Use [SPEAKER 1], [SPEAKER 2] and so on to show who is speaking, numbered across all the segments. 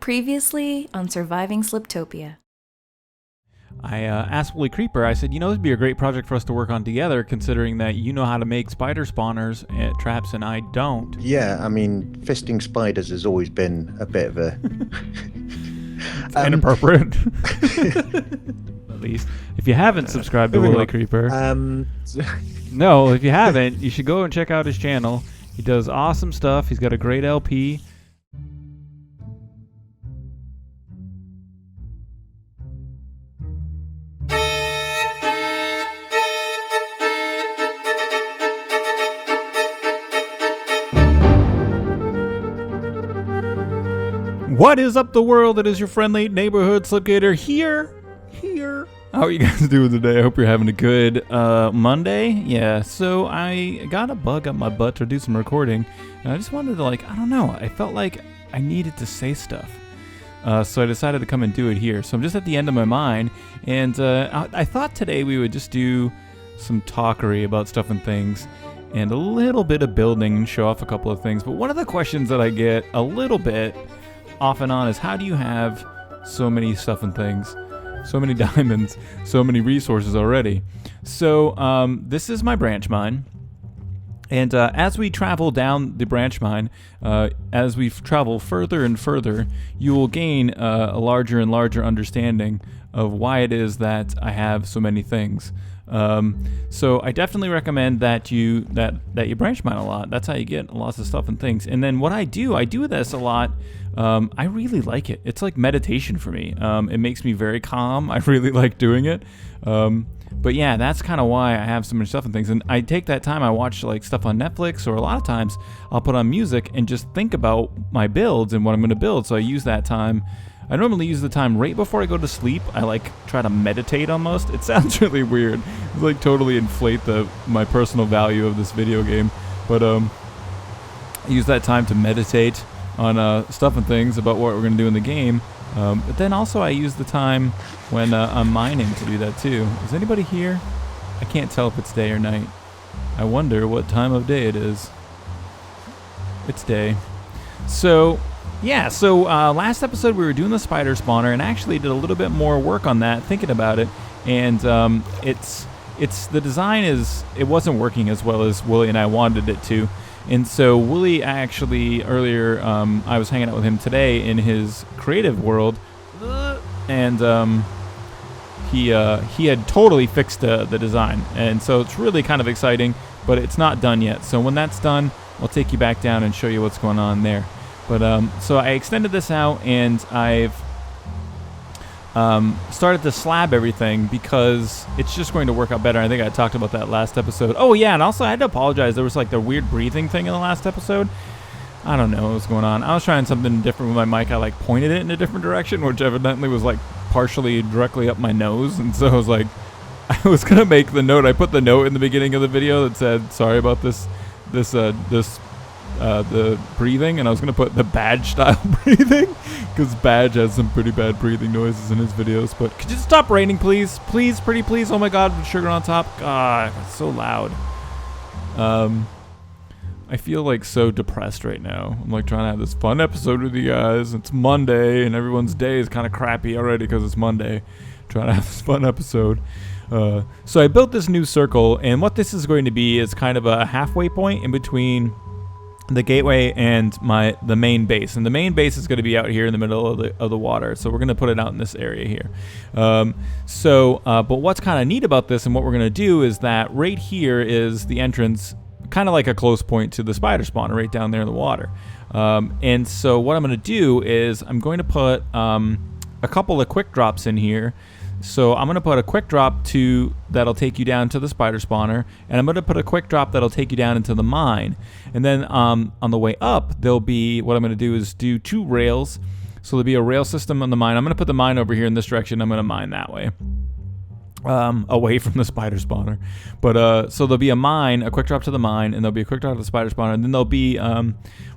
[SPEAKER 1] Previously on Surviving Sliptopia.
[SPEAKER 2] I asked Woolly Creeper, I said, this would be a great project for us to work on together, considering that you know how to make spider spawners and traps and I don't.
[SPEAKER 3] Yeah, I mean, fisting spiders has always been a bit of a...
[SPEAKER 2] inappropriate. At least. If you haven't subscribed to Woolly Creeper, no, if you haven't, you should go and check out his channel. He does awesome stuff. He's got a great LP. What is up, the world? It is your friendly neighborhood Slipgator here. How are you guys doing today? I hope you're having a good Monday. Yeah, so I got a bug up my butt to do some recording, and I just wanted to, I felt like I needed to say stuff. So I decided to come and do it here. So I'm just at the end of my mind, and I thought today we would just do some talkery about stuff and things, and a little bit of building and show off a couple of things. But one of the questions that I get a little bit off and on is, how do you have so many stuff and things, so many diamonds, so many resources already? So this is my branch mine, and as we travel down the branch mine, as we travel further and further, you will gain a larger and larger understanding of why it is that I have so many things. So I definitely recommend that you branch mine a lot. That's how you get lots of stuff and things. And then what I do this a lot. I really like it. It's like meditation for me. It makes me very calm. I really like doing it. But yeah, that's kind of why I have so much stuff and things. And I take that time, I watch like stuff on Netflix, or a lot of times I'll put on music and just think about my builds and what I'm going to build. So I use that time. I normally use the time right before I go to sleep. I try to meditate almost. It sounds really weird. It's totally inflate my personal value of this video game. But I use that time to meditate on stuff and things about what we're going to do in the game. But then also I use the time when I'm mining to do that too. Is anybody here? I can't tell if it's day or night. I wonder what time of day it is. It's day. So yeah, last episode we were doing the spider spawner, and actually did a little bit more work on that, thinking about it, and it's the design it wasn't working as well as Wooly and I wanted it to. And so Wooly actually, earlier, I was hanging out with him today in his creative world, and he had totally fixed the design. And so it's really kind of exciting, but it's not done yet. So when that's done, I'll take you back down and show you what's going on there. But so I extended this out, and I've started to slab everything because it's just going to work out better. I think I talked about that last episode. Oh yeah, and also I had to apologize. There was the weird breathing thing in the last episode. I don't know what was going on. I was trying something different with my mic. I pointed it in a different direction, which evidently was partially directly up my nose. And so I was gonna make the note. I put the note in the beginning of the video that said, "Sorry about the breathing," and I was gonna put the Badge style breathing, because Badge has some pretty bad breathing noises in his videos. But could you stop raining, please? Please, pretty please. Oh my god, with sugar on top. God, it's so loud. I feel so depressed right now. I'm trying to have this fun episode with you guys. It's Monday, and everyone's day is kind of crappy already because it's Monday. Trying to have this fun episode. So I built this new circle, and what this is going to be is kind of a halfway point in between the gateway and the main base. And the main base is going to be out here in the middle of the water, so we're going to put it out in this area here. But what's kind of neat about this, and what we're going to do, is that right here is the entrance, kind of like a close point to the spider spawner right down there in the water. And so what I'm going to do is I'm going to put a couple of quick drops in here. So I'm going to put a quick drop that'll take you down to the spider spawner, and I'm going to put a quick drop that'll take you down into the mine. And then on the way up, what I'm going to do is do 2 rails. So there'll be a rail system on the mine. I'm going to put the mine over here in this direction. I'm going to mine that way, away from the spider spawner. But so there'll be a quick drop to the mine, and there'll be a quick drop to the spider spawner, and then there'll be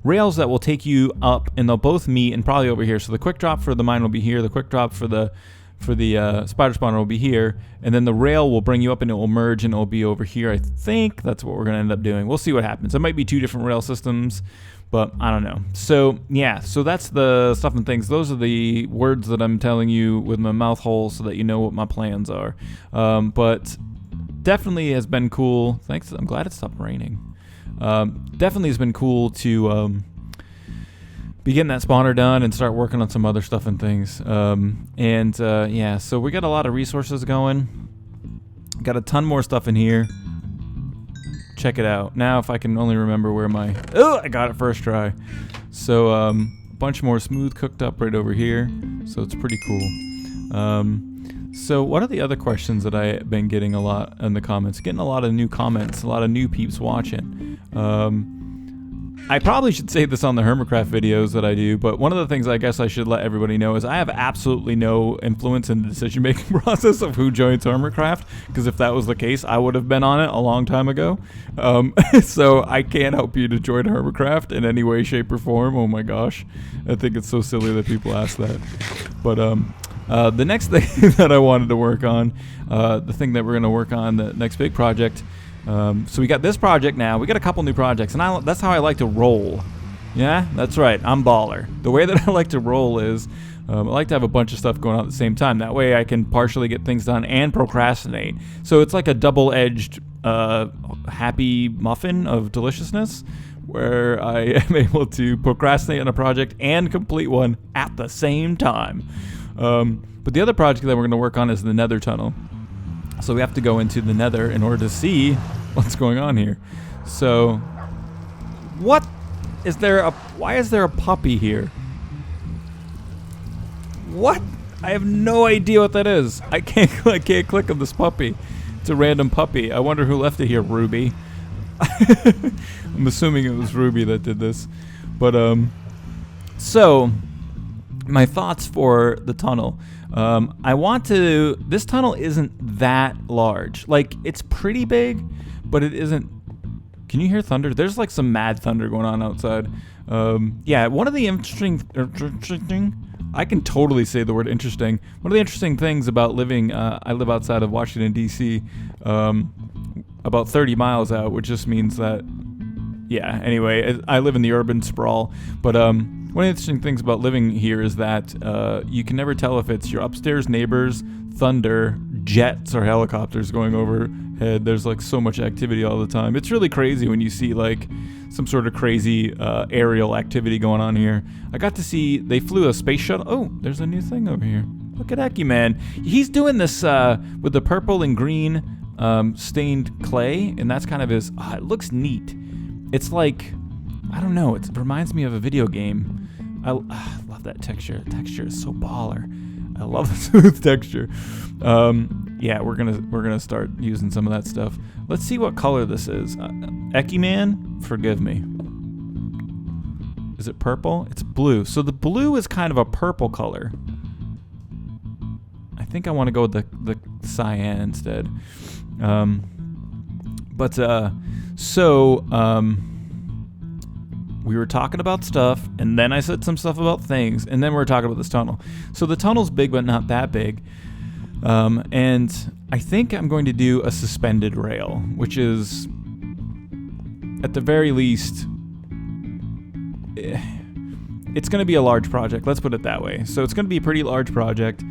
[SPEAKER 2] rails that will take you up, and they'll both meet and probably over here. So the quick drop for the mine will be here. The quick drop for the spider spawner will be here, and then the rail will bring you up, and it will merge, and it will be over here. I think that's what we're going to end up doing. We'll see what happens. It might be 2 different rail systems, But I don't know. So yeah, so that's the stuff and things. Those are the words that I'm telling you with my mouth hole so that you know what my plans are. But definitely has been cool. Thanks. I'm glad it stopped raining. Definitely has been cool to be getting that spawner done and start working on some other stuff and things. Yeah, so we got a lot of resources going. Got a ton more stuff in here. Check it out. Now if I can only remember where my... Oh, I got it first try. So a bunch more smooth cooked up right over here. So it's pretty cool. So what are the other questions that I've been getting a lot in the comments? Getting a lot of new comments, a lot of new peeps watching. I probably should say this on the Hypercraft videos that I do, but one of the things I guess I should let everybody know is I have absolutely no influence in the decision-making process of who joins Hypercraft, because if that was the case, I would have been on it a long time ago. So I can't help you to join Hypercraft in any way, shape, or form. Oh my gosh. I think it's so silly that people ask that. But the next thing that I wanted to work on, the thing that we're going to work on, the next big project. So we got this project now. We got a couple new projects, and that's how I like to roll. Yeah, that's right. I'm baller. The way that I like to roll is I like to have a bunch of stuff going on at the same time. That way I can partially get things done and procrastinate. So it's like a double-edged happy muffin of deliciousness where I am able to procrastinate on a project and complete one at the same time. But the other project that we're going to work on is the Nether tunnel. So we have to go into the Nether in order to see what's going on here. So, why is there a puppy here? What? I have no idea what that is. I can't click on this puppy. It's a random puppy. I wonder who left it here, Ruby. I'm assuming it was Ruby that did this. But, so, my thoughts for the tunnel. This tunnel isn't that large. Like, it's pretty big, but it isn't. Can you hear thunder? There's like some mad thunder going on outside. Yeah, one of the interesting, I can totally say the word interesting. One of the interesting things about living, I live outside of Washington, D.C., about 30 miles out, which just means that, yeah, anyway, I live in the urban sprawl, but, one of the interesting things about living here is that you can never tell if it's your upstairs neighbors, thunder, jets, or helicopters going overhead. There's like so much activity all the time. It's really crazy when you see like some sort of crazy aerial activity going on here. I got to see, they flew a space shuttle. Oh, there's a new thing over here. Look at Eki, man. He's doing this with the purple and green stained clay, and that's kind of his, it looks neat. It's like, I don't know, it reminds me of a video game. I love that texture. The texture is so baller. I love the smooth texture. Yeah, we're gonna start using some of that stuff. Let's see what color this is. Eki man, forgive me. Is it purple? It's blue. So the blue is kind of a purple color. I think I want to go with the cyan instead. We were talking about stuff, and then I said some stuff about things, and then we were talking about this tunnel. So the tunnel's big, but not that big. And I think I'm going to do a suspended rail, which is, at the very least, it's going to be a large project. Let's put it that way. So it's going to be a pretty large project.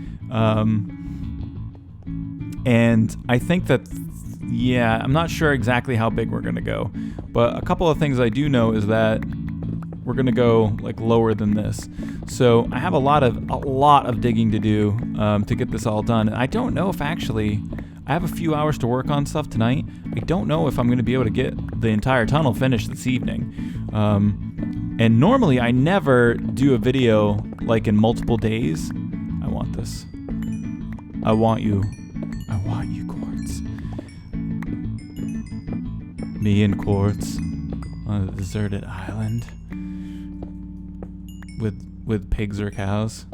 [SPEAKER 2] And I think that, yeah, I'm not sure exactly how big we're going to go. But a couple of things I do know is that we're going to go like lower than this. So I have a lot of digging to do to get this all done. And I don't know if actually, I have a few hours to work on stuff tonight. I don't know if I'm going to be able to get the entire tunnel finished this evening. And normally I never do a video like in multiple days. I want this. I want you, Quartz. Me and Quartz on a deserted island with pigs or cows.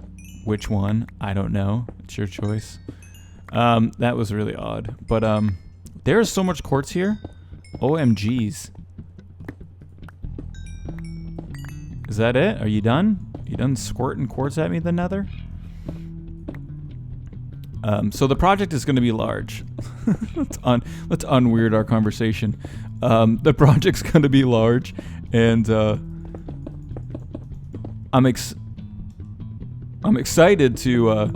[SPEAKER 2] Which one? I don't know. It's your choice. That was really odd. But there's so much quartz here. OMGs. Is that it? Are you done? You done squirting quartz at me, the Nether? So the project is going to be large. let's unweird our conversation. The project's going to be large, and I'm excited to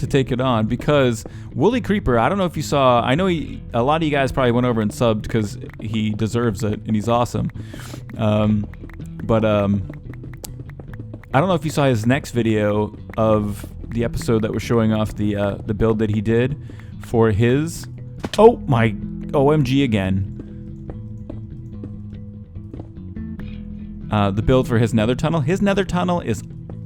[SPEAKER 2] take it on because Woolly Creeper, I don't know if you saw, I know a lot of you guys probably went over and subbed because he deserves it and he's awesome. But I don't know if you saw his next video of the episode that was showing off the build that he did for his, oh my OMG again. The build for his nether tunnel. His nether tunnel is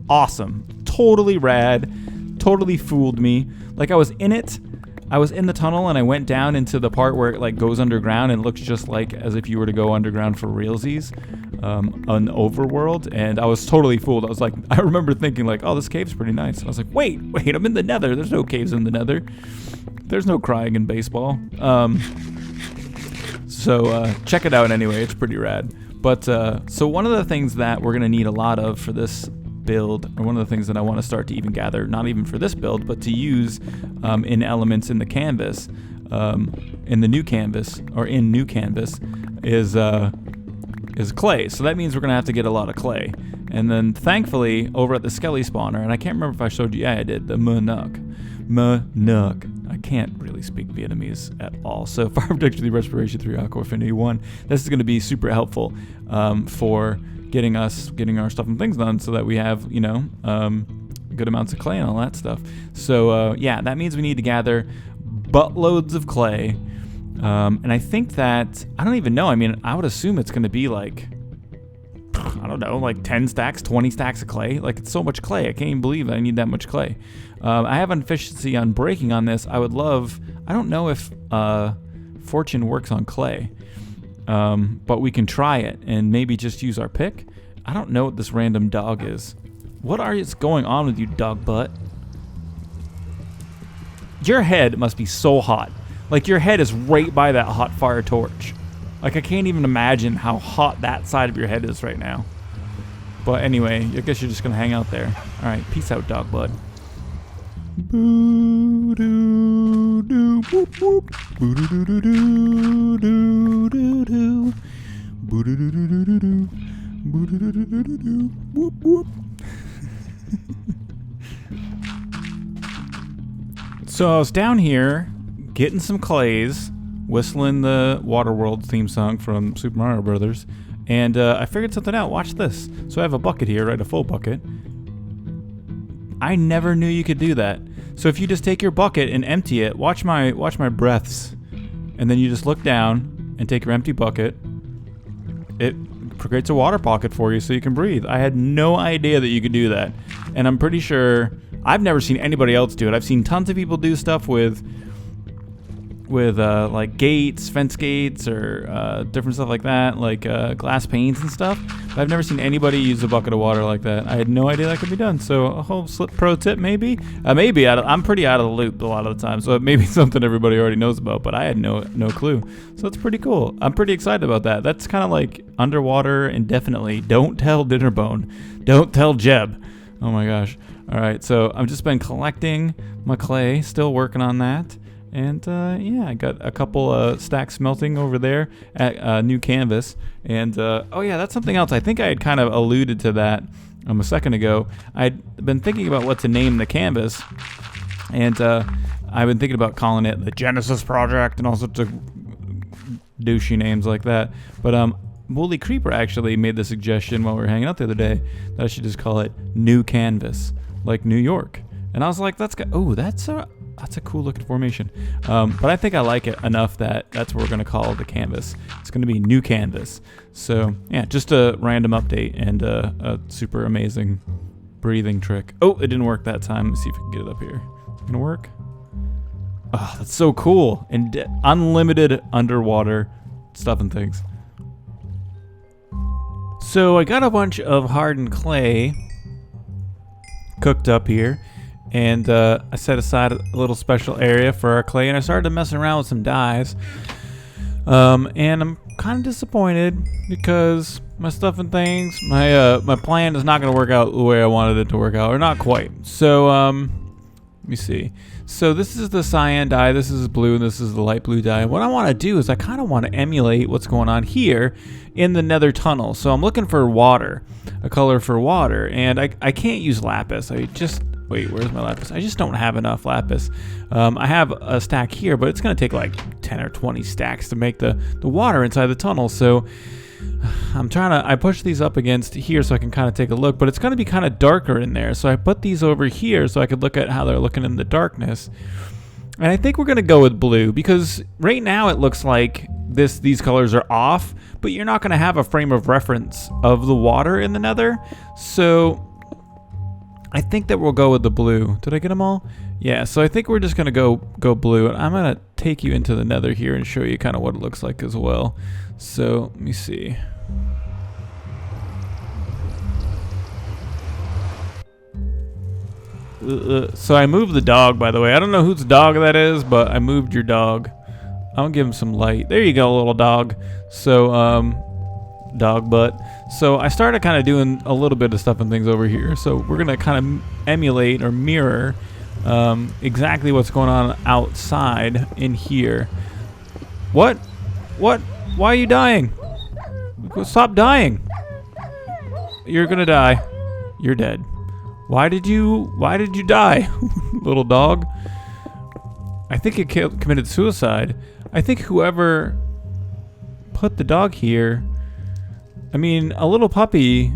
[SPEAKER 2] awesome. Totally rad. Totally fooled me. Like I was in it. I was in the tunnel and I went down into the part where it like goes underground and looks just like as if you were to go underground for realsies on overworld, and I was totally fooled. I was like, I remember thinking like, oh, this cave's pretty nice. And I was like, wait, I'm in the nether. There's no caves in the nether. There's no crying in baseball. So check it out anyway. It's pretty rad. But so one of the things that we're gonna need a lot of for this build, or one of the things that I want to start to even gather, not even for this build, but to use in elements in the canvas, in the new canvas, or in new canvas, is clay. So that means we're gonna have to get a lot of clay. And then thankfully over at the Skelly spawner, and I can't remember if I showed you, yeah I did, the Manuk. I can't really speak Vietnamese at all. So Fire Protection 3, Respiration 3, Aqua Affinity 1. This is going to be super helpful for getting our stuff and things done so that we have, you know, good amounts of clay and all that stuff. So yeah, that means we need to gather buttloads of clay. And I think that, I don't even know. I mean, I would assume it's going to be like, I don't know, like 10 stacks, 20 stacks of clay. Like, it's so much clay. I can't even believe that I need that much clay. I have an efficiency on breaking on this. I would love, I don't know if Fortune works on clay, but we can try it and maybe just use our pick. I don't know what this random dog is. What is going on with you, dog butt? Your head must be so hot. Like, your head is right by that hot fire torch. Like, I can't even imagine how hot that side of your head is right now. But anyway, I guess you're just gonna hang out there. All right, peace out, dog bud. Boo doo doo whoop whoop. Boo doo doo doo doo doo doo doo. Boo doo doo doo doo doo. Boo doo doo doo doo doo. Whoop whoop. So I was down here getting some clays, whistling the Waterworld theme song from Super Mario Brothers, and I figured something out. Watch this. So I have a bucket here, right? A full bucket. I never knew you could do that. So if you just take your bucket and empty it, watch my breaths, and then you just look down and take your empty bucket. It creates a water pocket for you so you can breathe. I had no idea that you could do that, and I'm pretty sure I've never seen anybody else do it. I've seen tons of people do stuff with like gates, fence gates, or different stuff like that, like glass panes and stuff. But I've never seen anybody use a bucket of water like that. I had no idea that could be done. So a whole slip pro tip, maybe. I'm pretty out of the loop a lot of the time, so it may be something everybody already knows about, but I had no clue. So it's pretty cool. I'm pretty excited about that. That's kind of like underwater indefinitely. Don't tell Dinnerbone. Don't tell Jeb. Oh my gosh. All right, so I've just been collecting my clay, still working on that. And yeah, I got a couple stacks smelting over there at new canvas. And oh yeah, that's something else. I think I had kind of alluded to that a second ago. I'd been thinking about what to name the canvas, and I've been thinking about calling it the Genesis Project and all sorts of douchey names like that. But Woolly Creeper actually made the suggestion while we were hanging out the other day that I should just call it New Canvas, like New York. And I was like, that's a cool looking formation. But I think I like it enough that that's what we're going to call the canvas. It's going to be New Canvas. So yeah, just a random update and a super amazing breathing trick. Oh, it didn't work that time. Let's see if we can get it up here. It's going to work. Oh, that's so cool. And unlimited underwater stuff and things. So I got a bunch of hardened clay cooked up here. And I set aside a little special area for our clay, and I started messing around with some dyes. And I'm kind of disappointed because my stuff and things, my plan is not going to work out the way I wanted it to work out, or not quite. So me see. So this is the cyan dye, this is blue, and this is the light blue dye. What I want to do is I kind of want to emulate what's going on here in the nether tunnel. So I'm looking for water, a color for water, and I can't use lapis. Wait, where's my lapis? I just don't have enough lapis. I have a stack here, but it's going to take like 10 or 20 stacks to make the water inside the tunnel. So I push these up against here so I can kind of take a look, but it's going to be kind of darker in there. So I put these over here so I could look at how they're looking in the darkness. And I think we're going to go with blue because right now it looks like these colors are off, but you're not going to have a frame of reference of the water in the nether. So I think that we'll go with the blue. Did I get them all? Yeah, so I think we're just going to go blue. And I'm going to take you into the nether here and show you kind of what it looks like as well. So let me see. So I moved the dog, by the way. I don't know whose dog that is, but I moved your dog. I'm going to give him some light. There you go, little dog. So, dog butt. So I started kind of doing a little bit of stuff and things over here. So we're going to kind of emulate or mirror exactly what's going on outside in here. What? Why are you dying? Stop dying. You're going to die. You're dead. Why did you die, little dog? I think it committed suicide. I think whoever put the dog here, I mean, a little puppy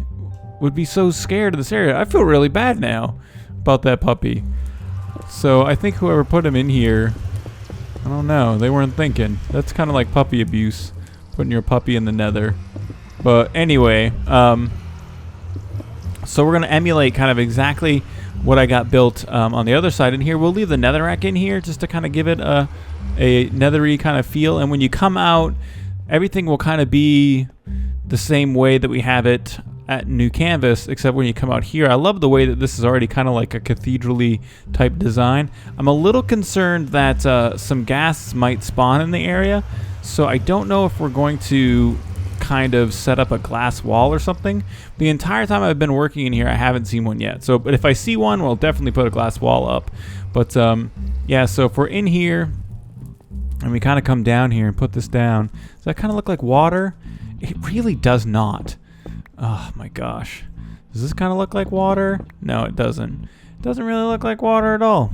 [SPEAKER 2] would be so scared of this area. I feel really bad now about that puppy. So I think whoever put him in here, I don't know, they weren't thinking. That's kind of like puppy abuse, putting your puppy in the nether. But anyway, so we're going to emulate kind of exactly what I got built on the other side. And here, we'll leave the netherrack in here just to kind of give it a nethery kind of feel. And when you come out, everything will kind of be the same way that we have it at New Canvas, except when you come out here. I love the way that this is already kind of like a cathedral-y type design. I'm a little concerned that some ghasts might spawn in the area, so I don't know if we're going to kind of set up a glass wall or something. The entire time I've been working in here, I haven't seen one yet. So, but if I see one, we'll definitely put a glass wall up. But yeah, so if we're in here and we kind of come down here and put this down, does that kind of look like water? It really does not. Oh my gosh. Does this kind of look like water? No, it doesn't. It doesn't really look like water at all.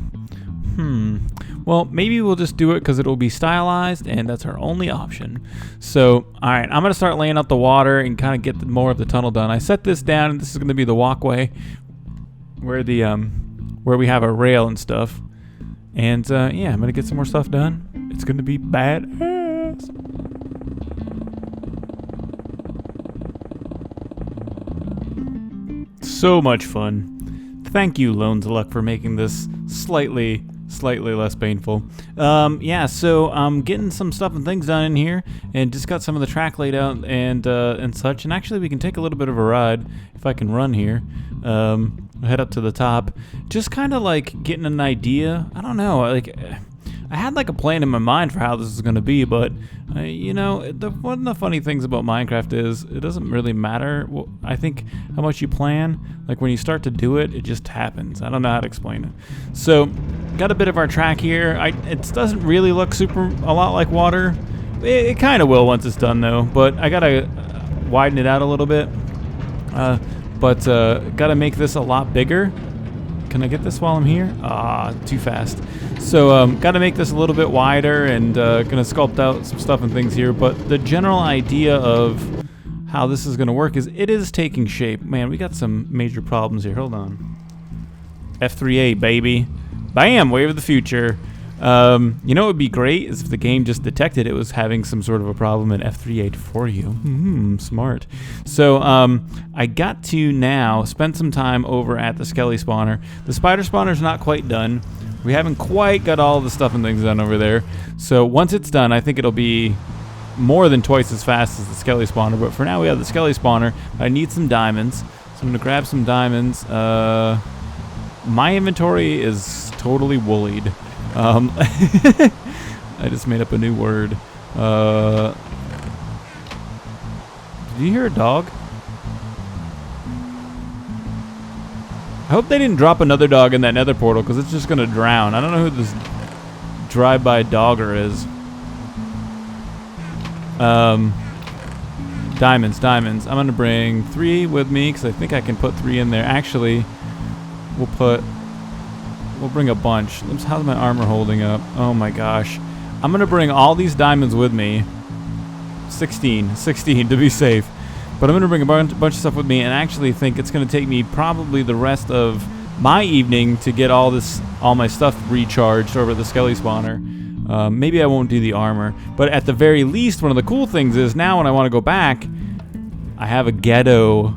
[SPEAKER 2] Well, maybe we'll just do it because it will be stylized, and that's our only option. So, all right, I'm going to start laying out the water and kind of get more of the tunnel done. I set this down, and this is going to be the walkway where we have a rail and stuff. And, yeah, I'm going to get some more stuff done. It's going to be badass. So much fun. Thank you, Loans of Luck, for making this slightly less painful. Yeah, so I'm getting some stuff and things done in here, and just got some of the track laid out and such. And actually, we can take a little bit of a ride if I can run here. Head up to the top, just kind of like getting an idea. I don't know, like I had like a plan in my mind for how this is going to be, but you know, one of the funny things about Minecraft is it doesn't really matter. Well, I think how much you plan, like when you start to do it, it just happens. I don't know how to explain it. So, got a bit of our track here. It doesn't really look a lot like water. It kind of will once it's done though, but I gotta widen it out a little bit. But gotta make this a lot bigger. Can I get this while I'm here? Ah, too fast. So gotta make this a little bit wider, and gonna sculpt out some stuff and things here. But the general idea of how this is gonna work is it is taking shape. Man, we got some major problems here. Hold on. F3A, baby. Bam! Wave of the future. You know what would be great is if the game just detected it was having some sort of a problem in F3A for you. Smart. So I got to now spend some time over at the Skelly spawner. The spider spawner's not quite done. We haven't quite got all the stuff and things done over there. So once it's done, I think it'll be more than twice as fast as the Skelly spawner. But for now, we have the Skelly spawner. I need some diamonds. So I'm going to grab some diamonds. My inventory is totally woollied. I just made up a new word. Did you hear a dog? I hope they didn't drop another dog in that nether portal because it's just going to drown. I don't know who this drive-by dogger is. Diamonds. I'm going to bring 3 with me because I think I can put 3 in there. Actually, we'll bring a bunch. How's my armor holding up? Oh my gosh. I'm going to bring all these diamonds with me. 16 to be safe. But I'm going to bring a bunch of stuff with me, and I actually think it's going to take me probably the rest of my evening to get all my stuff recharged over at the skelly spawner. Maybe I won't do the armor, but at the very least, one of the cool things is now when I want to go back, I have a ghetto.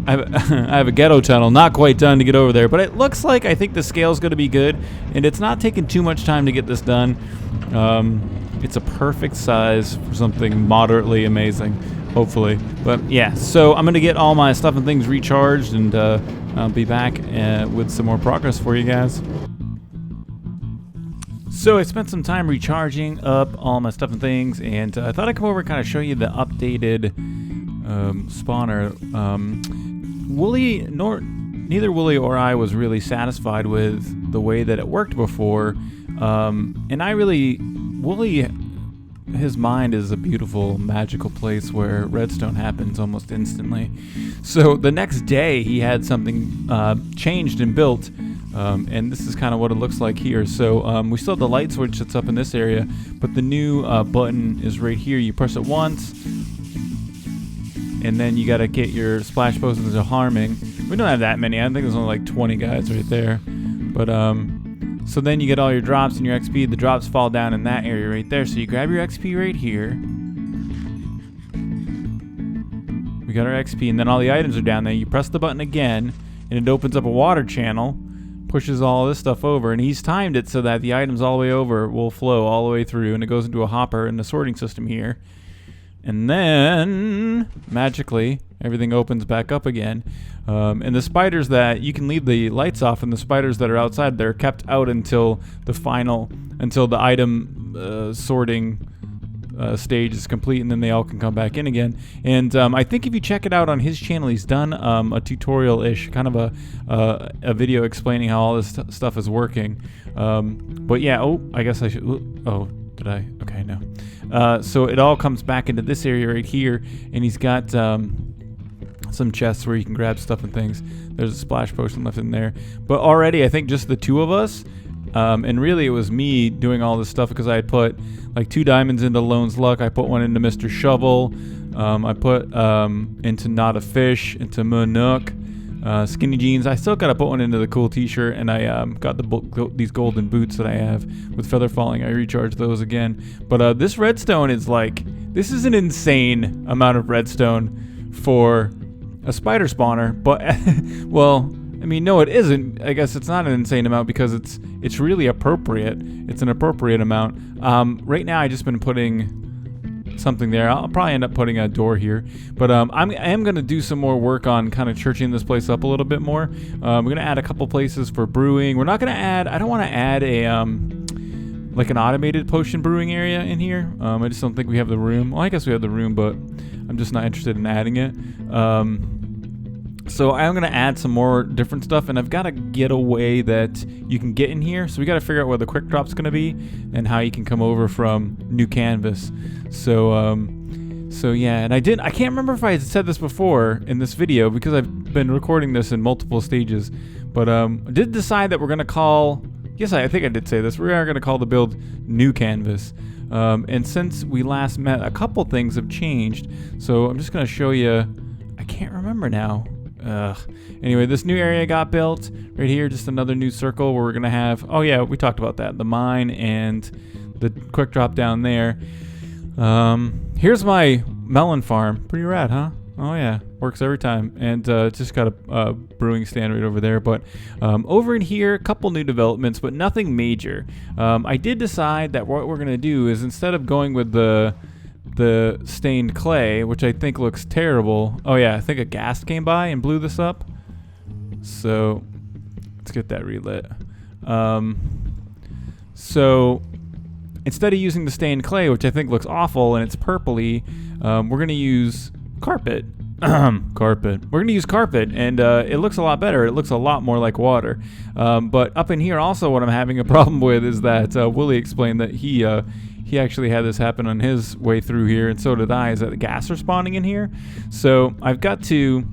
[SPEAKER 2] I have a ghetto tunnel, not quite done to get over there, but it looks like I think the scale's going to be good, and it's not taking too much time to get this done. It's a perfect size for something moderately amazing, hopefully. But yeah, so I'm going to get all my stuff and things recharged, and I'll be back with some more progress for you guys. So I spent some time recharging up all my stuff and things, and I thought I'd come over and kind of show you the updated spawner. Neither Wooly or I was really satisfied with the way that it worked before, and Wooly, his mind is a beautiful, magical place where redstone happens almost instantly. So the next day he had something changed and built, and this is kind of what it looks like here. So we still have the light switch that's up in this area, but the new button is right here. You press it once, and then you got to get your splash potions into harming. We don't have that many. I think there's only like 20 guys right there. But so then you get all your drops and your XP. The drops fall down in that area right there. So you grab your XP right here. We got our XP, and then all the items are down there. You press the button again, and it opens up a water channel, pushes all this stuff over, and he's timed it so that the items all the way over will flow all the way through, and it goes into a hopper in the sorting system here. And then, magically, everything opens back up again. And the spiders that, you can leave the lights off, and the spiders that are outside, they're kept out until the item sorting stage is complete, and then they all can come back in again. And I think if you check it out on his channel, he's done a tutorial-ish, kind of a video explaining how all this stuff is working. But yeah, I guess I should, did I? Okay, no. So it all comes back into this area right here, and he's got some chests where you can grab stuff and things. There's a splash potion left in there. But already, I think just the 2 of us, and really it was me doing all this stuff because I had put like 2 diamonds into Lone's Luck. I put 1 into Mr. Shovel. I put into Not a Fish, into Moonnook. Skinny jeans. I still gotta put 1 into the cool t-shirt, and I got these golden boots that I have with feather falling. I recharged those again. But this redstone is like, this is an insane amount of redstone for a spider spawner. But well, I mean, no, it isn't. I guess it's not an insane amount because it's really appropriate. It's an appropriate amount. Right now I just been putting something there. I'll probably end up putting a door here, but I am going to do some more work on kind of churching this place up a little bit more. We're going to add a couple places for brewing. We're not going to add, I don't want to add a like an automated potion brewing area in here. I just don't think we have the room. Well, I guess we have the room, but I'm just not interested in adding it. So I'm going to add some more different stuff, and I've got to get a way that you can get in here. So we got to figure out where the quick drop's going to be and how you can come over from New Canvas. So yeah, and I can't remember if I had said this before in this video because I've been recording this in multiple stages, but I did decide that we're going to call, yes, I think I did say this, we are going to call the build New Canvas. And since we last met, a couple things have changed. So I'm just going to show you, I can't remember now. Anyway, this new area got built right here, just another new circle where we're gonna have, oh yeah, we talked about that, the mine and the quick drop down there. Here's my melon farm. Pretty rad, huh? Oh yeah, works every time. And just got a brewing stand right over there. But over in here, a couple new developments, but nothing major. I did decide that what we're gonna do is, instead of going with the stained clay, which I think looks terrible. Oh yeah, I think a ghast came by and blew this up. So let's get that relit. So instead of using the stained clay, which I think looks awful and it's purpley, we're gonna use carpet. Carpet. We're going to use carpet, and it looks a lot better. It looks a lot more like water. But up in here also what I'm having a problem with is that Willie explained that he actually had this happen on his way through here, and so did I, is that the ghast are spawning in here. So I've got to...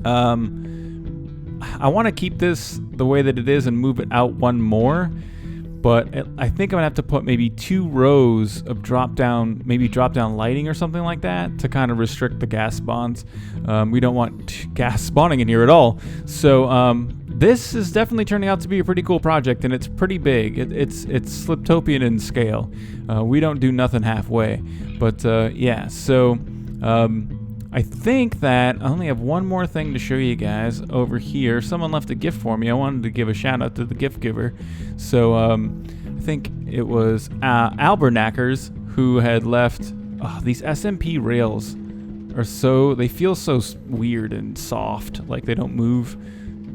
[SPEAKER 2] I want to keep this the way that it is and move it out one more. But I think I'm going to have to put maybe 2 rows of drop-down lighting or something like that to kind of restrict the ghast spawns. We don't want ghast spawning in here at all. So this is definitely turning out to be a pretty cool project, and it's pretty big. It's Sliptopian in scale. We don't do nothing halfway. But yeah, so I think that I only have one more thing to show you guys over here. Someone left a gift for me. I wanted to give a shout out to the gift giver. So I think it was Albernackers who had left these SMP rails they feel so weird and soft, like they don't move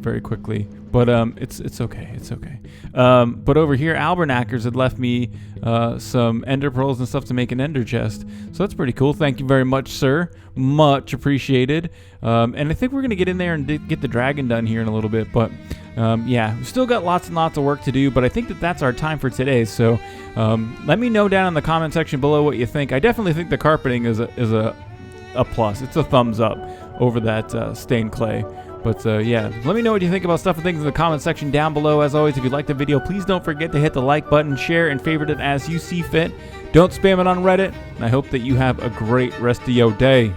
[SPEAKER 2] very quickly. But it's okay. It's okay. But over here, Albernackers had left me some ender pearls and stuff to make an ender chest. So that's pretty cool. Thank you very much, sir. Much appreciated. And I think we're going to get in there and get the dragon done here in a little bit. But yeah, we've still got lots and lots of work to do. But I think that's our time for today. So let me know down in the comment section below what you think. I definitely think the carpeting is a plus. It's a thumbs up over that stained clay. But yeah, let me know what you think about stuff and things in the comment section down below. As always, if you liked the video, please don't forget to hit the like button, share, and favorite it as you see fit. Don't spam it on Reddit. And I hope that you have a great rest of your day.